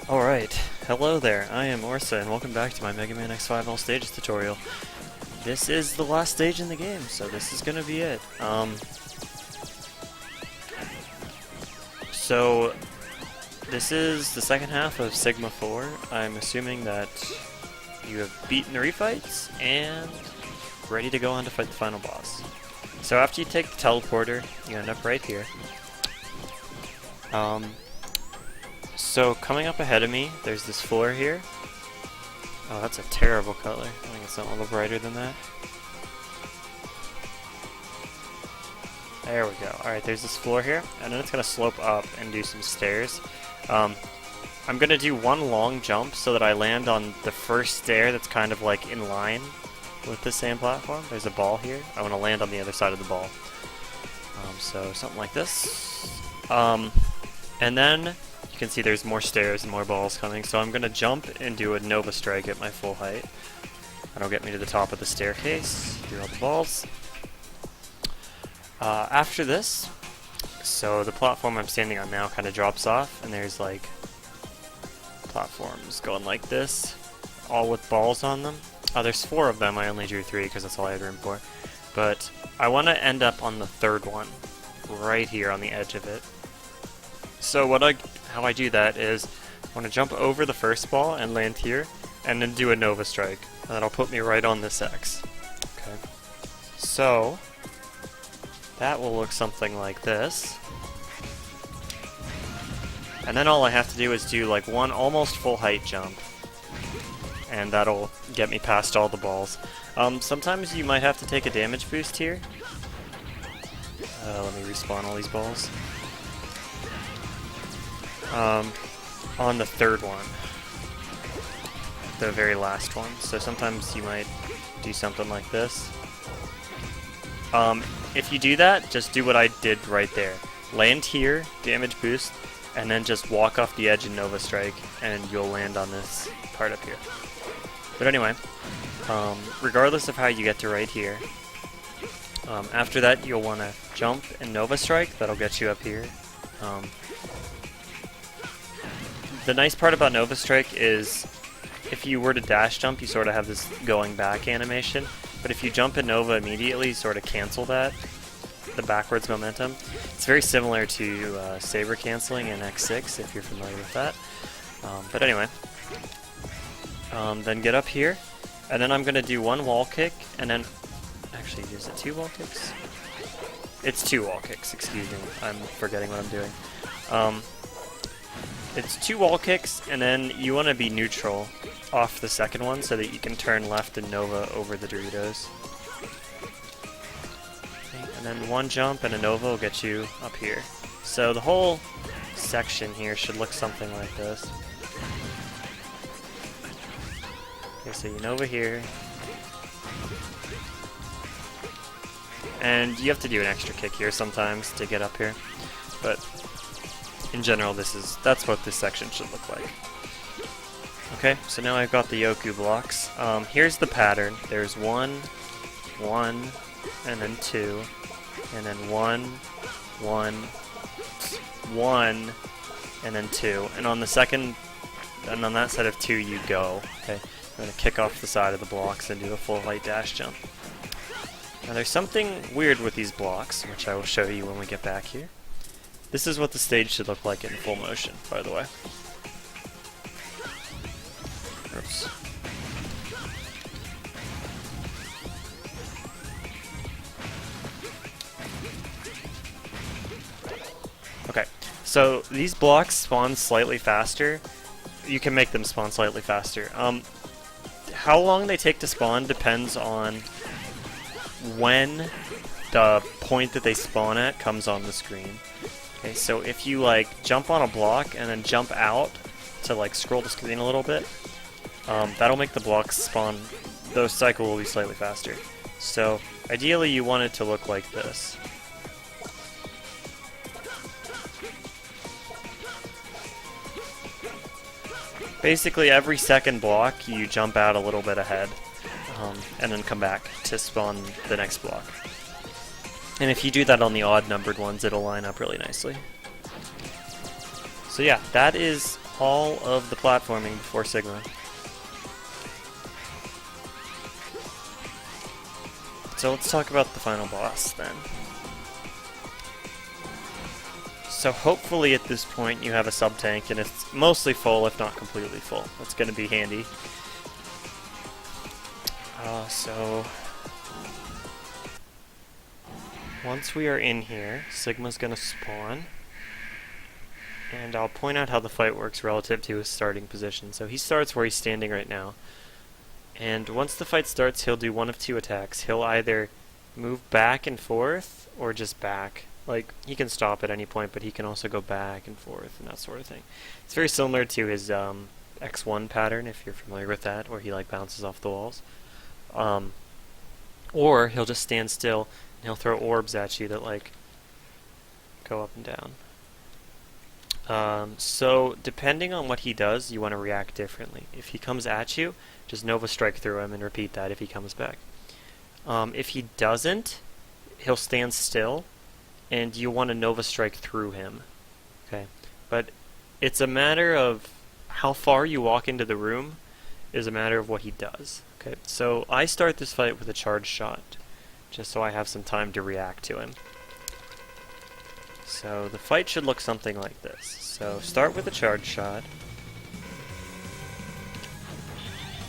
Alright, hello there, I am Orsa, and welcome back to my Mega Man X5 All Stages tutorial. This is the last stage in the game, so this is gonna be it. So, this is the second half of Sigma 4. I'm assuming that you have beaten the refights, and ready to go on to fight the final boss. So after you take the teleporter, you end up right here. So coming up ahead of me, there's this floor here. Oh, that's a terrible color. I think it's a little brighter than that. There we go. Alright, there's this floor here, and then it's going to slope up and do some stairs. I'm going to do one long jump so that I land on the first stair that's kind of like in line with the same platform. There's a ball here. I want to land on the other side of the ball. So something like this. And then you can see there's more stairs and more balls coming, so I'm going to jump and do a Nova Strike at my full height. That'll get me to the top of the staircase, through all the balls. After this, so the platform I'm standing on now kind of drops off, and there's like platforms going like this, all with balls on them. There's 4 of them, I only drew 3 because that's all I had room for. But I want to end up on the third one, right here on the edge of it. So how I do that is I want to jump over the first ball and land here, and then do a Nova Strike. And that'll put me right on this X. Okay. So that will look something like this. And then all I have to do is do like one almost full height jump. And that'll get me past all the balls. Sometimes you might have to take a damage boost here. Let me respawn all these balls. On the third one. The very last one. So sometimes you might do something like this. If you do that, just do what I did right there. Land here, damage boost, and then just walk off the edge and Nova Strike, and you'll land on this part up here. But anyway, regardless of how you get to right here, after that you'll want to jump and Nova Strike. That'll get you up here. The nice part about Nova Strike is if you were to dash jump, you sort of have this going back animation, but if you jump and Nova immediately, you sort of cancel that, the backwards momentum. It's very similar to saber canceling in X6, if you're familiar with that. But anyway, then get up here, and then I'm going to do one wall kick, and then, actually, is it 2 wall kicks? It's 2 wall kicks, excuse me, I'm forgetting what I'm doing. It's 2 wall kicks, and then you want to be neutral off the second one so that you can turn left and Nova over the Doritos. Okay, and then one jump and a Nova will get you up here. So the whole section here should look something like this. Okay, so you Nova here. And you have to do an extra kick here sometimes to get up here. But in general, that's what this section should look like. Okay, so now I've got the Yoku blocks. Here's the pattern. There's 1, 1, and then 2, and then 1, 1, 1, and then 2. And on the second, and on that set of 2, you go. Okay, I'm going to kick off the side of the blocks and do a full height dash jump. Now there's something weird with these blocks, which I will show you when we get back here. This is what the stage should look like in full motion, by the way. Oops. Okay, so these blocks spawn slightly faster. You can make them spawn slightly faster. How long they take to spawn depends on when the point that they spawn at comes on the screen. Okay, so if you like jump on a block and then jump out to like scroll the screen a little bit, that'll make the blocks spawn, the cycle will be slightly faster. So ideally you want it to look like this. Basically every second block you jump out a little bit ahead, and then come back to spawn the next block. And if you do that on the odd numbered ones, it'll line up really nicely. So yeah, that is all of the platforming before Sigma. So let's talk about the final boss then. So hopefully at this point you have a sub-tank and it's mostly full, if not completely full. That's going to be handy. So once we are in here, Sigma's going to spawn. And I'll point out how the fight works relative to his starting position. So he starts where he's standing right now. And once the fight starts, he'll do one of two attacks. He'll either move back and forth, or just back. Like, he can stop at any point, but he can also go back and forth and that sort of thing. It's very similar to his X1 pattern, if you're familiar with that, where he like bounces off the walls. Or he'll just stand still, and he'll throw orbs at you that like go up and down. So depending on what he does, you want to react differently. If he comes at you, just Nova Strike through him and repeat that if he comes back. If he doesn't, he'll stand still, and you want to Nova Strike through him. Okay, but it's a matter of how far you walk into the room is a matter of what he does. Okay, so I start this fight with a charge shot, just so I have some time to react to him. So the fight should look something like this. So start with a charge shot.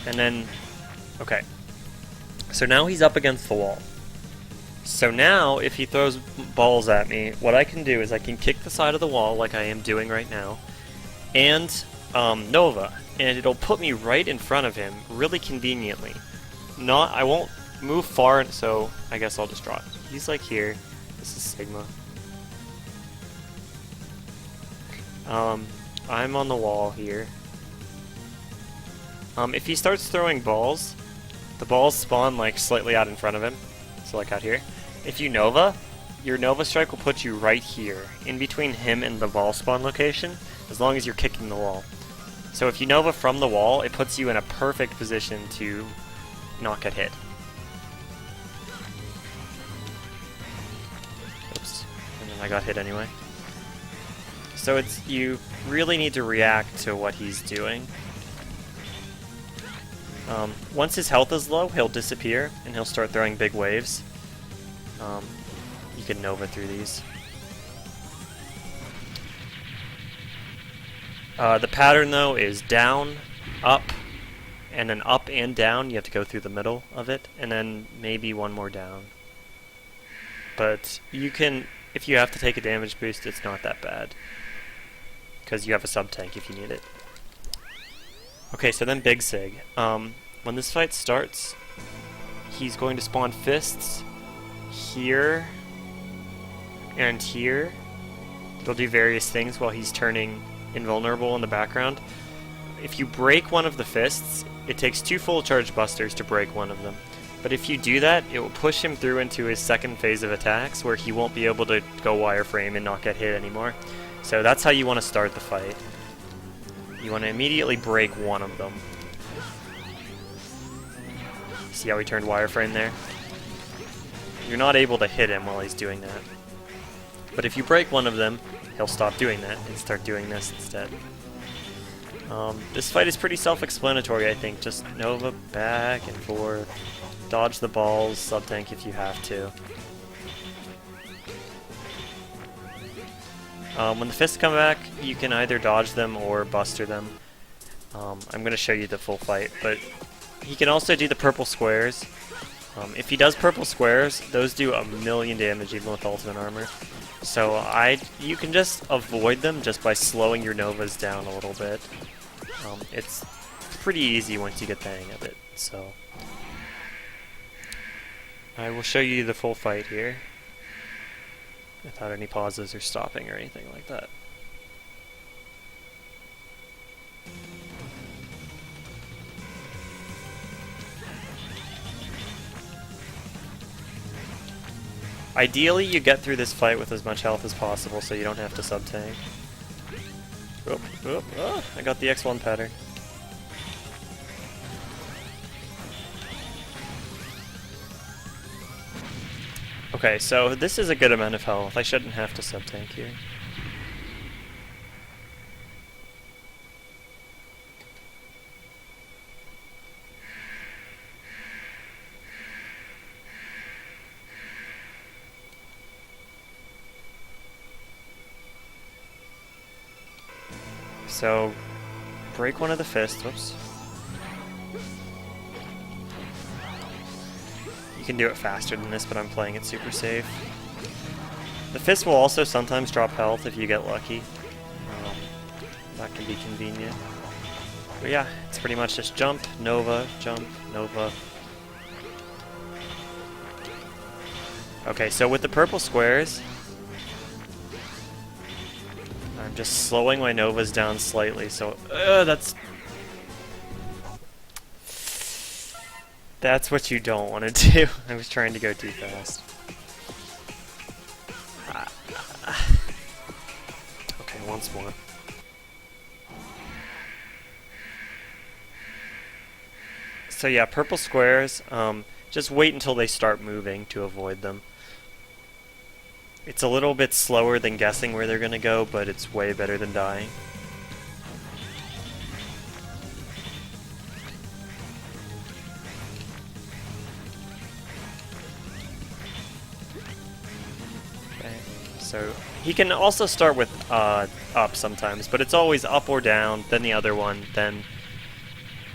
And then, okay. So now he's up against the wall. So now, if he throws balls at me, what I can do is I can kick the side of the wall like I am doing right now, and Nova, and it'll put me right in front of him, really conveniently. I won't move far, so I guess I'll just draw it. He's like here. This is Sigma. I'm on the wall here. If he starts throwing balls, the balls spawn like slightly out in front of him. So like out here. If you Nova, your Nova Strike will put you right here, in between him and the ball spawn location, as long as you're kicking the wall. So if you Nova from the wall, it puts you in a perfect position to not get hit. Oops. And then I got hit anyway. So you really need to react to what he's doing. Once his health is low, he'll disappear, and he'll start throwing big waves. You can Nova through these. The pattern, though, is down, up, and then up and down. You have to go through the middle of it, and then maybe one more down. But you can, if you have to take a damage boost, it's not that bad, because you have a sub-tank if you need it. Okay, so then Big Sig. When this fight starts, he's going to spawn fists here and here. It'll do various things while he's turning invulnerable in the background. If you break one of the fists, it takes 2 full charge busters to break one of them. But if you do that, it will push him through into his second phase of attacks, where he won't be able to go wireframe and not get hit anymore. So that's how you want to start the fight. You want to immediately break one of them. See how he turned wireframe there? You're not able to hit him while he's doing that. But if you break one of them, he'll stop doing that and start doing this instead. This fight is pretty self-explanatory, I think. Just Nova back and forth. Dodge the balls, sub-tank if you have to. When the fists come back, you can either dodge them or buster them. I'm going to show you the full fight, but he can also do the purple squares. If he does purple squares, those do 1,000,000 damage even with ultimate armor. So you can just avoid them just by slowing your Novas down a little bit. It's pretty easy once you get the hang of it. So I will show you the full fight here, without any pauses or stopping or anything like that. Ideally, you get through this fight with as much health as possible so you don't have to sub-tank. Oh, I got the X1 pattern. Okay, so this is a good amount of health. I shouldn't have to sub-tank here. So, break one of the fists. Whoops. You can do it faster than this, but I'm playing it super safe. The fist will also sometimes drop health if you get lucky. That can be convenient. But yeah, it's pretty much just jump, Nova, jump, Nova. Okay, so with the purple squares, I'm just slowing my Novas down slightly, so that's what you don't want to do. I was trying to go too fast. Okay, once more. So yeah, purple squares, just wait until they start moving to avoid them. It's a little bit slower than guessing where they're gonna go, but it's way better than dying. Okay, so he can also start with up sometimes, but it's always up or down, then the other one, then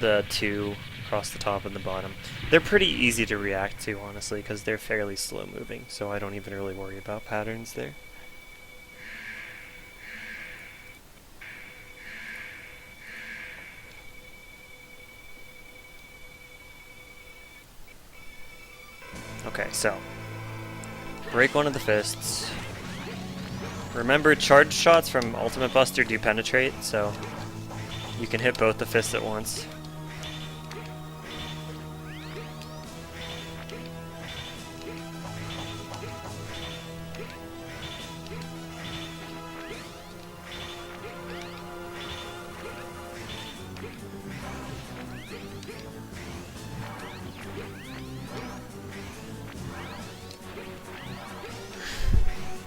the two across the top and the bottom. They're pretty easy to react to, honestly, because they're fairly slow moving, so I don't even really worry about patterns there. Okay, so break one of the fists. Remember, charge shots from Ultimate Buster do penetrate, so you can hit both the fists at once.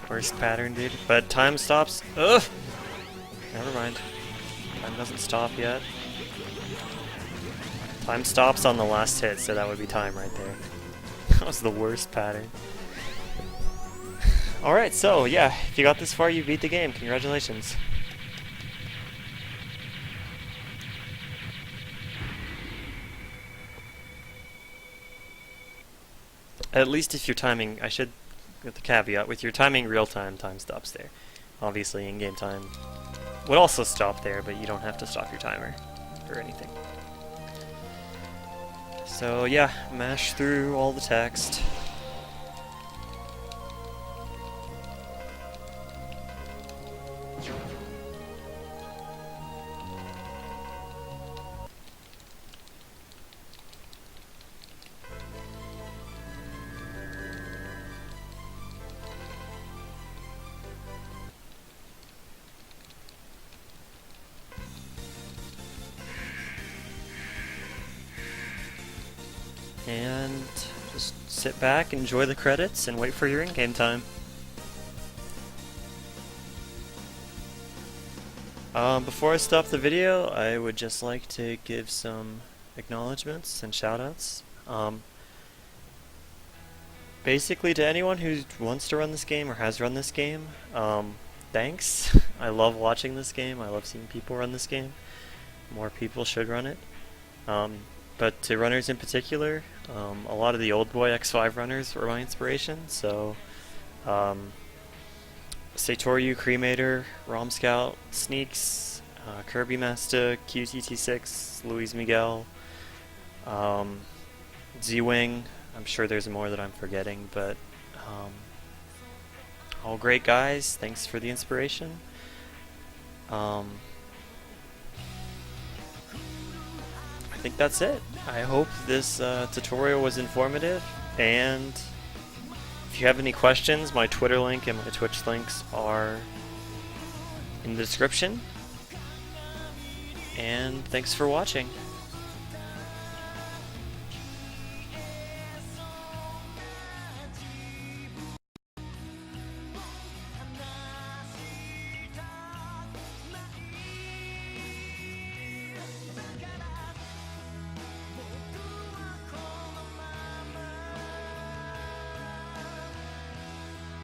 Worst pattern, dude. But time stops. Ugh! Never mind. Time doesn't stop yet. Time stops on the last hit, so that would be time right there. That was the worst pattern. Alright, so yeah, if you got this far, you beat the game. Congratulations. At least if you're timing, I should, with the caveat, with your timing real time, time stops there. Obviously, in-game time would also stop there, but you don't have to stop your timer or anything. So yeah, mash through all the text. And just sit back, enjoy the credits, and wait for your in-game time. Before I stop the video, I would just like to give some acknowledgments and shoutouts. Basically, to anyone who wants to run this game or has run this game, thanks. I love watching this game. I love seeing people run this game. More people should run it. But to runners in particular, a lot of the old boy X5 runners were my inspiration, so Satoru Cremator, Rom Scout, Sneaks, Kirby Masta, QTT6, Luis Miguel, Z-Wing, I'm sure there's more that I'm forgetting, but all great guys, thanks for the inspiration. I think that's it. I hope this tutorial was informative, and if you have any questions, my Twitter link and my Twitch links are in the description. And thanks for watching.